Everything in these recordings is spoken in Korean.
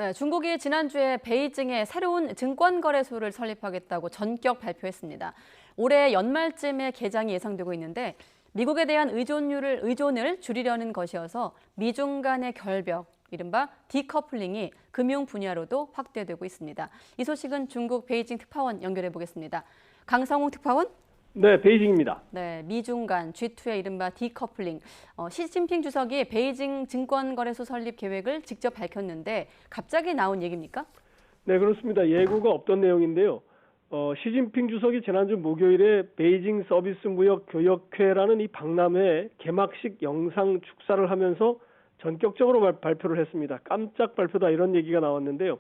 네, 중국이 지난주에 베이징에 새로운 증권거래소를 설립하겠다고 전격 발표했습니다. 올해 연말쯤에 개장이 예상되고 있는데 미국에 대한 의존을 줄이려는 것이어서 미중 간의 결벽, 이른바 디커플링이 금융 분야로도 확대되고 있습니다. 이 소식은 중국 베이징 특파원 연결해 보겠습니다. 강성웅 특파원? 네, 베이징입니다. 네, 미중 간 G2의 이른바 디커플링. 시진핑 주석이 베이징 증권거래소 설립 계획을 직접 밝혔는데 갑자기 나온 얘기입니까? 네, 그렇습니다. 예고가 없던 내용인데요. 시진핑 주석이 지난주 목요일에 베이징 서비스 무역 교역회라는 이 박람회 개막식 영상 축사를 하면서 전격적으로 발표를 했습니다. 깜짝 발표다 이런 얘기가 나왔는데요.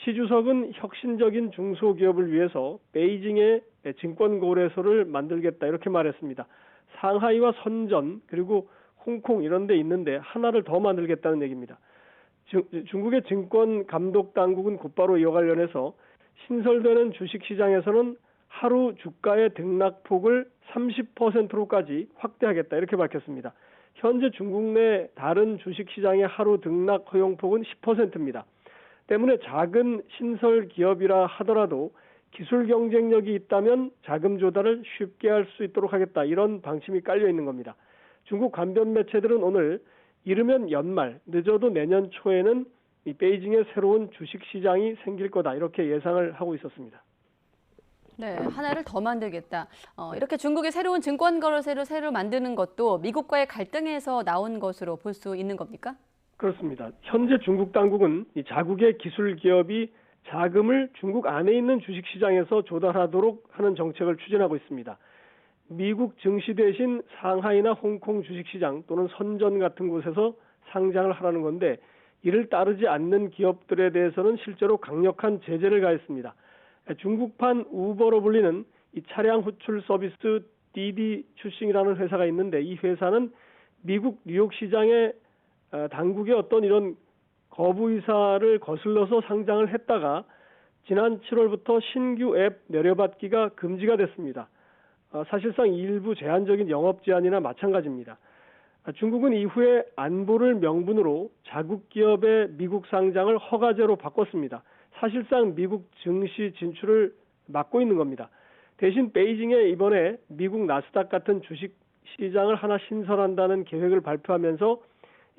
시 주석은 혁신적인 중소기업을 위해서 베이징에 증권거래소를 만들겠다 이렇게 말했습니다. 상하이와 선전 그리고 홍콩 이런 데 있는데 하나를 더 만들겠다는 얘기입니다. 중국의 증권 감독 당국은 곧바로 이와 관련해서 신설되는 주식시장에서는 하루 주가의 등락폭을 30%로까지 확대하겠다 이렇게 밝혔습니다. 현재 중국 내 다른 주식시장의 하루 등락 허용폭은 10%입니다. 때문에 작은 신설 기업이라 하더라도 기술 경쟁력이 있다면 자금 조달을 쉽게 할 수 있도록 하겠다 이런 방침이 깔려 있는 겁니다. 중국 관변 매체들은 오늘 이르면 연말, 늦어도 내년 초에는 이 베이징에 새로운 주식시장이 생길 거다 이렇게 예상을 하고 있었습니다. 네, 하나를 더 만들겠다. 이렇게 중국이 새로운 증권거래소를 새로 만드는 것도 미국과의 갈등에서 나온 것으로 볼 수 있는 겁니까? 그렇습니다. 현재 중국 당국은 이 자국의 기술 기업이 자금을 중국 안에 있는 주식시장에서 조달하도록 하는 정책을 추진하고 있습니다. 미국 증시 대신 상하이나 홍콩 주식시장 또는 선전 같은 곳에서 상장을 하라는 건데 이를 따르지 않는 기업들에 대해서는 실제로 강력한 제재를 가했습니다. 중국판 우버로 불리는 이 차량 호출 서비스 디디 출싱이라는 회사가 있는데 이 회사는 미국 뉴욕 시장에 당국의 어떤 이런 거부 의사를 거슬러서 상장을 했다가 지난 7월부터 신규 앱 내려받기가 금지가 됐습니다. 사실상 일부 제한적인 영업 제한이나 마찬가지입니다. 중국은 이후에 안보를 명분으로 자국 기업의 미국 상장을 허가제로 바꿨습니다. 사실상 미국 증시 진출을 막고 있는 겁니다. 대신 베이징에 이번에 미국 나스닥 같은 주식 시장을 하나 신설한다는 계획을 발표하면서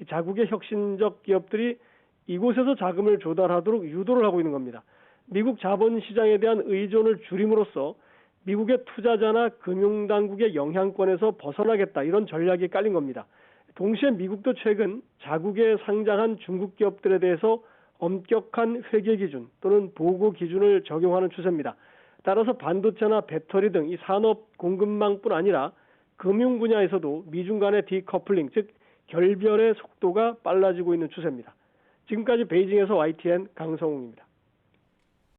자국의 혁신적 기업들이 이곳에서 자금을 조달하도록 유도를 하고 있는 겁니다. 미국 자본시장에 대한 의존을 줄임으로써 미국의 투자자나 금융당국의 영향권에서 벗어나겠다 이런 전략이 깔린 겁니다. 동시에 미국도 최근 자국에 상장한 중국 기업들에 대해서 엄격한 회계 기준 또는 보고 기준을 적용하는 추세입니다. 따라서 반도체나 배터리 등 이 산업 공급망뿐 아니라 금융 분야에서도 미중 간의 디커플링 즉 결별의 속도가 빨라지고 있는 추세입니다. 지금까지 베이징에서 YTN 강성웅입니다.